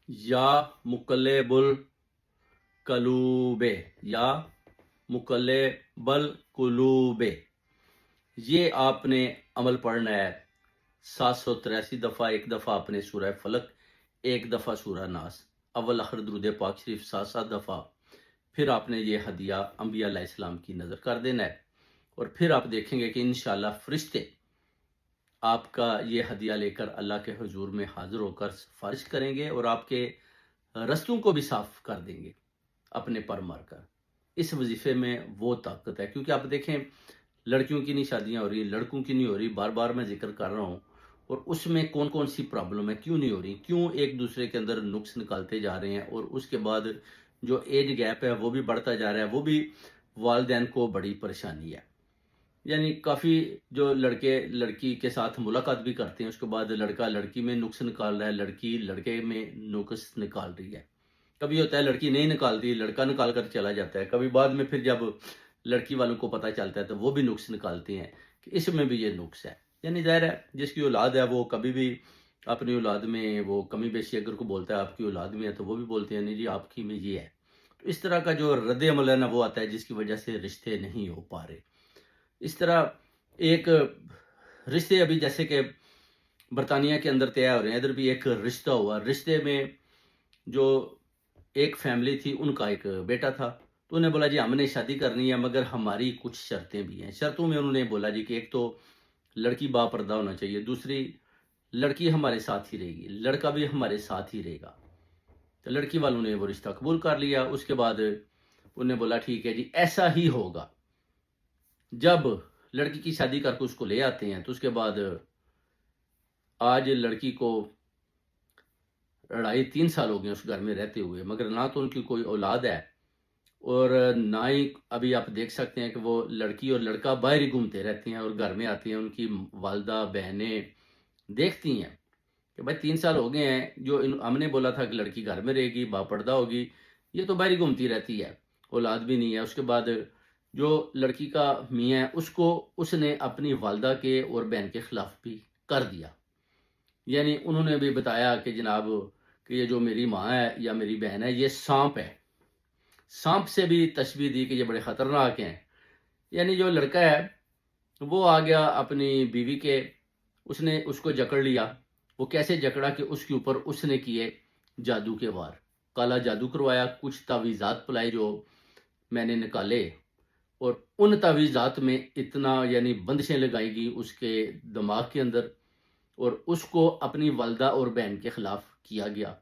یا مقلب القلوب، یا مقلب القلوب، یہ آپ نے عمل پڑھنا ہے 783 دفعہ، ایک دفعہ آپ نے سورہ فلق، ایک دفعہ سورہ ناس، اول آخر درود پاک شریف 7 دفعہ. پھر آپ نے یہ ہدیہ انبیاء علیہ السلام کی نظر کر دینا ہے، اور پھر آپ دیکھیں گے کہ انشاءاللہ فرشتے آپ کا یہ ہدیہ لے کر اللہ کے حضور میں حاضر ہو کر سفارش کریں گے، اور آپ کے رستوں کو بھی صاف کر دیں گے اپنے پر مار کر. اس وظیفے میں وہ طاقت ہے، کیونکہ آپ دیکھیں لڑکیوں کی نہیں شادیاں ہو رہی، لڑکوں کی نہیں ہو رہی، بار بار میں ذکر کر رہا ہوں. اور اس میں کون کون سی پرابلم ہے، کیوں نہیں ہو رہی، کیوں ایک دوسرے کے اندر نقص نکالتے جا رہے ہیں، اور اس کے بعد جو ایج گیپ ہے وہ بھی بڑھتا جا رہا ہے، وہ بھی والدین کو بڑی پریشانی ہے. یعنی کافی جو لڑکے لڑکی کے ساتھ ملاقات بھی کرتے ہیں، اس کے بعد لڑکا لڑکی میں نقص نکال رہا ہے، لڑکی لڑکے میں نقص نکال رہی ہے. کبھی ہوتا ہے لڑکی نہیں نکالتی، لڑکا نکال کر چلا جاتا ہے. کبھی بعد میں پھر جب لڑکی والوں کو پتہ چلتا ہے تو وہ بھی نقص نکالتے ہیں کہ اس میں بھی یہ نقص ہے. یعنی ظاہر ہے جس کی اولاد ہے وہ کبھی بھی اپنی اولاد میں وہ کمی بیشی اگر کو بولتا ہے آپ کی اولاد میں ہے تو وہ بھی بولتے ہیں نہیں جی آپ کی میں یہ ہے. تو اس طرح کا جو رد عمل ہے نا وہ آتا ہے جس کی وجہ سے رشتے نہیں ہو پا رہے. اس طرح ایک رشتے ابھی جیسے کہ برطانیہ کے اندر طے ہو رہے ہیں، ادھر بھی ایک رشتہ ہوا، رشتے میں جو ایک فیملی تھی ان کا ایک بیٹا تھا، تو انہیں بولا جی ہم نے شادی کرنی ہے مگر ہماری کچھ شرطیں بھی ہیں. شرطوں میں انہوں نے بولا جی کہ ایک تو لڑکی با پردہ ہونا چاہیے، دوسری لڑکی ہمارے ساتھ ہی رہے گی، لڑکا بھی ہمارے ساتھ ہی رہے گا. تو لڑکی والوں نے وہ رشتہ قبول کر لیا. اس کے بعد انہوں نے بولا ٹھیک ہے جی ایسا ہی ہوگا. جب لڑکی کی شادی کر کے اس کو لے آتے ہیں تو اس کے بعد آج لڑکی کو 2.5-3 سال ہو گئے اس گھر میں رہتے ہوئے، مگر نہ تو ان کی کوئی اولاد ہے، اور نہ ہی ابھی آپ دیکھ سکتے ہیں کہ وہ لڑکی اور لڑکا باہر ہی گھومتے رہتے ہیں، اور گھر میں آتے ہیں ان کی والدہ بہنیں دیکھتی ہیں کہ بھائی 3 سال ہو گئے ہیں، جو ہم نے بولا تھا کہ لڑکی گھر میں رہے گی با پردہ ہوگی، یہ تو باہر ہی گھومتی رہتی ہے، اولاد بھی نہیں ہے. اس کے بعد جو لڑکی کا میاں ہے اس کو اس نے اپنی والدہ کے اور بہن کے خلاف بھی کر دیا. یعنی انہوں نے بھی بتایا کہ جناب کہ یہ جو میری ماں ہے یا میری بہن ہے یہ سانپ ہے. سانپ سے بھی تشبیہ دی کہ یہ بڑے خطرناک ہیں. یعنی جو لڑکا ہے وہ آ گیا اپنی بیوی کے، اس نے اس کو جکڑ لیا. وہ کیسے جکڑا کہ اس کے اوپر اس نے کیے جادو کے وار، کالا جادو کروایا، کچھ تعویذات پلائے جو میں نے نکالے، اور ان تعویذات میں اتنا یعنی بندشیں لگائی گئی اس کے دماغ کے اندر، اور اس کو اپنی والدہ اور بہن کے خلاف کیا گیا.